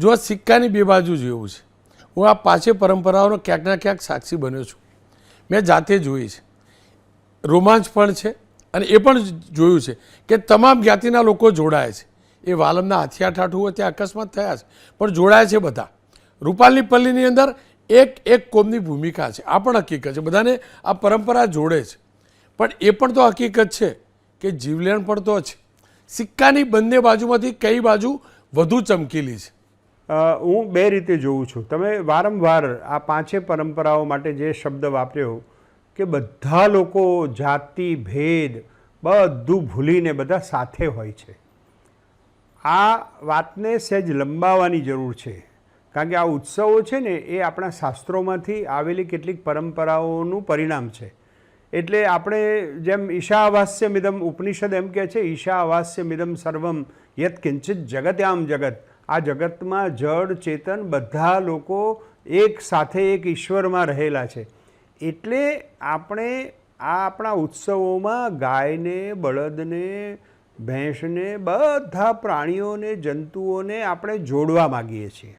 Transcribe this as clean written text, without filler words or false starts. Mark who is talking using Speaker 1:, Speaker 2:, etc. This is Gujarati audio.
Speaker 1: જો આ સિક્કાની બે બાજુ જેવું છે. હું આ પાંચે પરંપરાઓનો ક્યાંક ના ક્યાંક સાક્ષી બન્યો છું. મેં જાતે જોઈ છે, રોમાંચ પણ છે અને એ પણ જોયું છે કે તમામ જ્ઞાતિના લોકો જોડાય છે. એ વાલમના હાથિયા ઠાઠું હોય ત્યાં અકસ્માત થયા છે પણ જોડાય છે બધા. રૂપાલની પલ્લીની અંદર એક એક કોમની ભૂમિકા છે, આ પણ હકીકત છે. બધાને આ પરંપરા જોડે છે. પણ એ પણ તો હકીકત છે કે જીવલેણ પણ તો છે. સિક્કાની બંને બાજુમાંથી કઈ બાજુ વધુ ચમકીલી છે?
Speaker 2: હું બે રીતે જોઉં છું. તમે વારંવાર આ પાંચે પરંપરાઓ માટે જે શબ્દ વાપર્યો કે બધા લોકો જાતિ ભેદ બધું ભૂલીને બધા સાથે હોય છે, આ વાતને સહેજ લંબાવવાની જરૂર છે. કારણ કે આ ઉત્સવો છે ને એ આપણા શાસ્ત્રોમાંથી આવેલી કેટલીક પરંપરાઓનું પરિણામ છે. એટલે આપણે જેમ ઈશાવાસ્યમિદમ ઉપનિષદ એમ કહે છે, ઈશાવાસ્યમિદમ સર્વમ યત કિંચિત જગત્યામ જગત, આ જગતમાં જડ ચેતન બધા લોકો એક સાથે એક ઈશ્વરમાં રહેલા છે. એટલે આપણે આ આપણા ઉત્સવોમાં ગાયને, બળદને, ભેંસને, બધા પ્રાણીઓને, જંતુઓને આપણે જોડવા માગીએ છીએ.